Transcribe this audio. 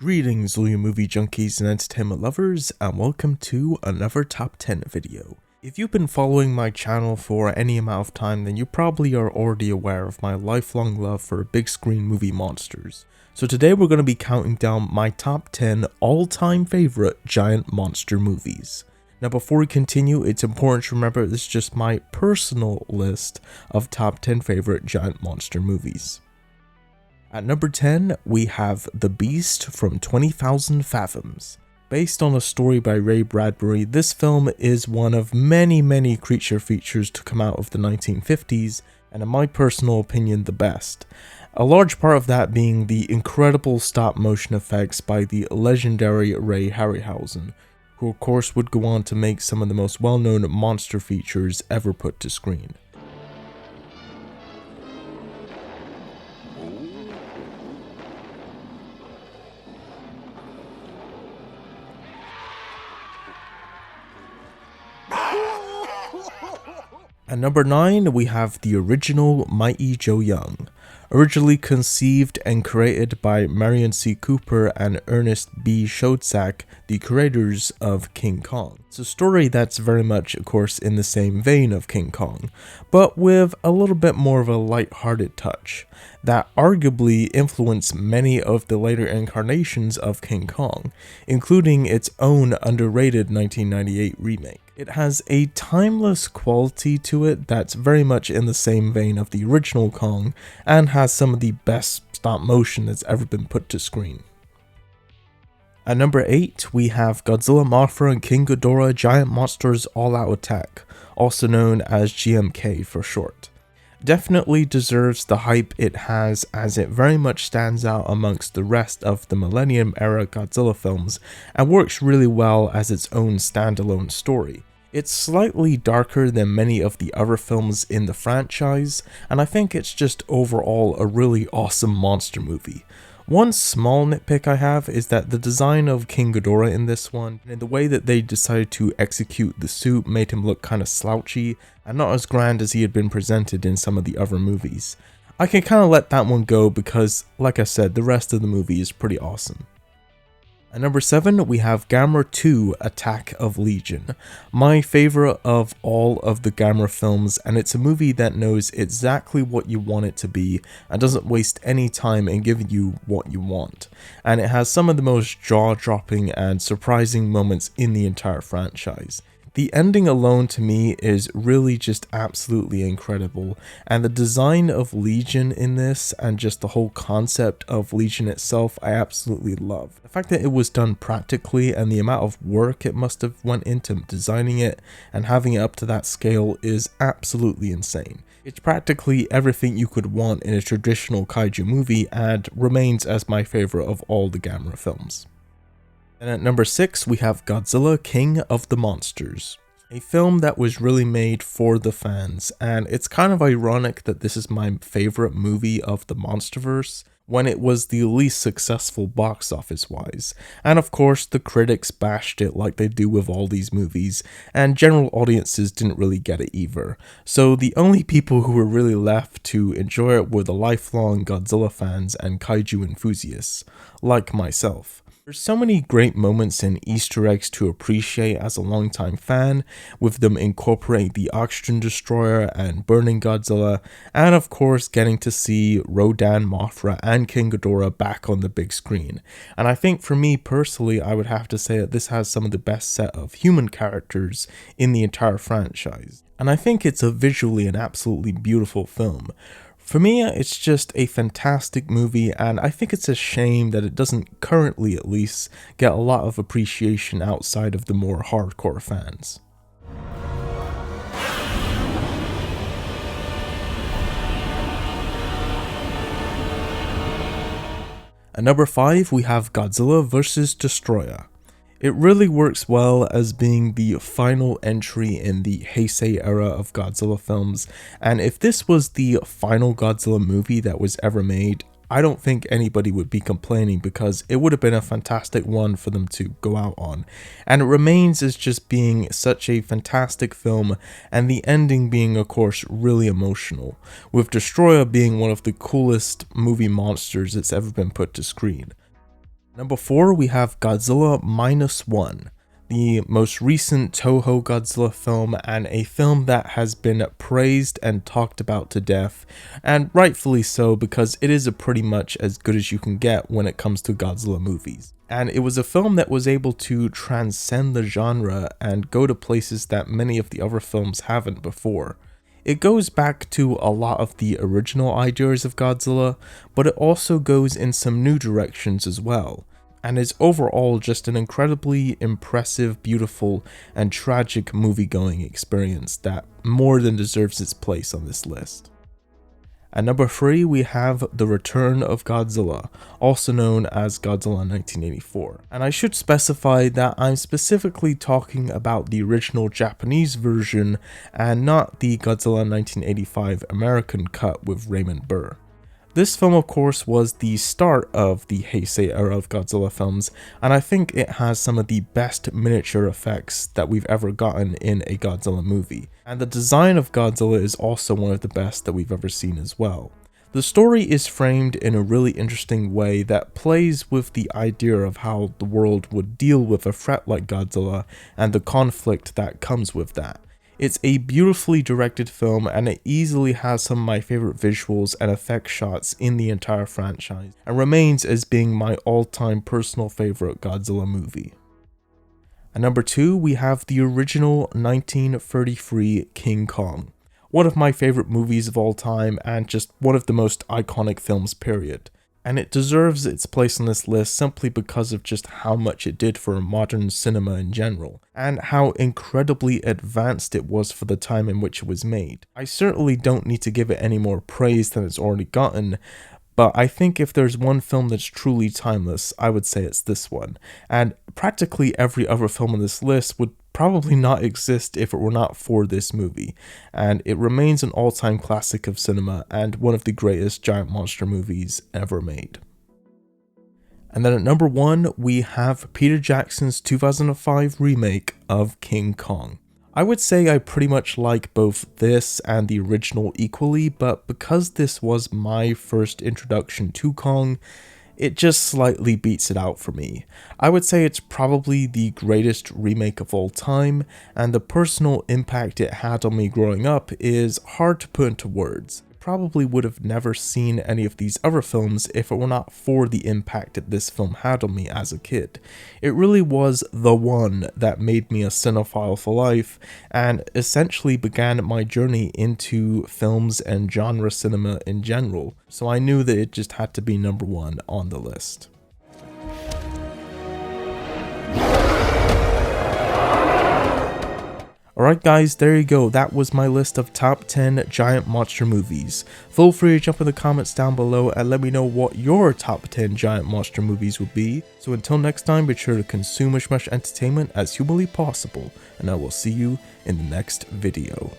Greetings all you movie junkies and entertainment lovers, and welcome to another top 10 video. If you've been following my channel for any amount of time, then you probably are already aware of my lifelong love for big screen movie monsters. So today we're going to be counting down my top 10 all-time favorite giant monster movies. Now before we continue, it's important to remember this is just my personal list of top 10 favorite giant monster movies. At number 10, we have The Beast from 20,000 Fathoms. Based on a story by Ray Bradbury, this film is one of many creature features to come out of the 1950s, and in my personal opinion, the best. A large part of that being the incredible stop motion effects by the legendary Ray Harryhausen, who of course would go on to make some of the most well-known monster features ever put to screen. At number 9, we have the original Mighty Joe Young. Originally conceived and created by Marion C. Cooper and Ernest B. Schoedsack, the creators of King Kong. It's a story that's very much, of course, in the same vein of King Kong, but with a little bit more of a light-hearted touch that arguably influenced many of the later incarnations of King Kong, including its own underrated 1998 remake. It has a timeless quality to it that's very much in the same vein of the original Kong, and has some of the best stop motion that's ever been put to screen. At number 8, we have Godzilla, Mothra, and King Ghidorah Giant Monsters All-Out Attack, also known as GMK for short. Definitely deserves the hype it has, as it very much stands out amongst the rest of the Millennium era Godzilla films and works really well as its own standalone story. It's slightly darker than many of the other films in the franchise, and I think it's just overall a really awesome monster movie. One small nitpick I have is that the design of King Ghidorah in this one, and the way that they decided to execute the suit, made him look kind of slouchy and not as grand as he had been presented in some of the other movies. I can kind of let that one go because, like I said, the rest of the movie is pretty awesome. At number 7, we have Gamera 2 Attack of Legion, my favorite of all of the Gamera films, and it's a movie that knows exactly what you want it to be and doesn't waste any time in giving you what you want, and it has some of the most jaw-dropping and surprising moments in the entire franchise. The ending alone to me is really just absolutely incredible, and the design of Legion in this and just the whole concept of Legion itself I absolutely love. The fact that it was done practically and the amount of work it must have went into designing it and having it up to that scale is absolutely insane. It's practically everything you could want in a traditional kaiju movie and remains as my favorite of all the Gamera films. And at number 6, we have Godzilla, King of the Monsters, a film that was really made for the fans, and it's kind of ironic that this is my favorite movie of the monsterverse, when it was the least successful box office wise, and of course the critics bashed it like they do with all these movies, and general audiences didn't really get it either, so the only people who were really left to enjoy it were the lifelong Godzilla fans and kaiju enthusiasts, like myself. There's so many great moments and Easter eggs to appreciate as a longtime fan, with them incorporating the oxygen destroyer and burning Godzilla, and of course getting to see Rodan, Mothra, and King Ghidorah back on the big screen. And I think for me personally, I would have to say that this has some of the best set of human characters in the entire franchise. And I think it's a visually an absolutely beautiful film. For me, it's just a fantastic movie, and I think it's a shame that it doesn't, currently at least, get a lot of appreciation outside of the more hardcore fans. At number 5, we have Godzilla vs. Destroyah. It really works well as being the final entry in the Heisei era of Godzilla films, and if this was the final Godzilla movie that was ever made, I don't think anybody would be complaining because it would have been a fantastic one for them to go out on. And it remains as just being such a fantastic film, and the ending being, of course, really emotional, with Destroyah being one of the coolest movie monsters that's ever been put to screen. Number 4, we have Godzilla Minus One, the most recent Toho Godzilla film, and a film that has been praised and talked about to death, and rightfully so, because it is pretty much as good as you can get when it comes to Godzilla movies. And it was a film that was able to transcend the genre and go to places that many of the other films haven't before. It goes back to a lot of the original ideas of Godzilla, but it also goes in some new directions as well, and is overall just an incredibly impressive, beautiful, and tragic movie-going experience that more than deserves its place on this list. At number 3, we have The Return of Godzilla, also known as Godzilla 1984. And I should specify that I'm specifically talking about the original Japanese version and not the Godzilla 1985 American cut with Raymond Burr. This film, of course, was the start of the Heisei era of Godzilla films, and I think it has some of the best miniature effects that we've ever gotten in a Godzilla movie. And the design of Godzilla is also one of the best that we've ever seen as well. The story is framed in a really interesting way that plays with the idea of how the world would deal with a threat like Godzilla and the conflict that comes with that. It's a beautifully directed film, and it easily has some of my favorite visuals and effect shots in the entire franchise, and remains as being my all-time personal favorite Godzilla movie. At number 2, we have the original 1933 King Kong. One of my favorite movies of all time, and just one of the most iconic films, period. And it deserves its place on this list simply because of just how much it did for modern cinema in general, and how incredibly advanced it was for the time in which it was made. I certainly don't need to give it any more praise than it's already gotten, but I think if there's one film that's truly timeless, I would say it's this one. And practically every other film on this list would probably not exist if it were not for this movie, and it remains an all-time classic of cinema and one of the greatest giant monster movies ever made. And then at number 1, we have Peter Jackson's 2005 remake of King Kong. I would say I pretty much like both this and the original equally, but because this was my first introduction to Kong, it just slightly beats it out for me. I would say it's probably the greatest remake of all time, and the personal impact it had on me growing up is hard to put into words. I probably would have never seen any of these other films if it were not for the impact that this film had on me as a kid. It really was the one that made me a cinephile for life, and essentially began my journey into films and genre cinema in general, so I knew that it just had to be number 1 on the list. Alright guys, there you go, that was my list of top 10 giant monster movies. Feel free to jump in the comments down below and let me know what your top 10 giant monster movies would be. So until next time, be sure to consume as much entertainment as humanly possible, and I will see you in the next video.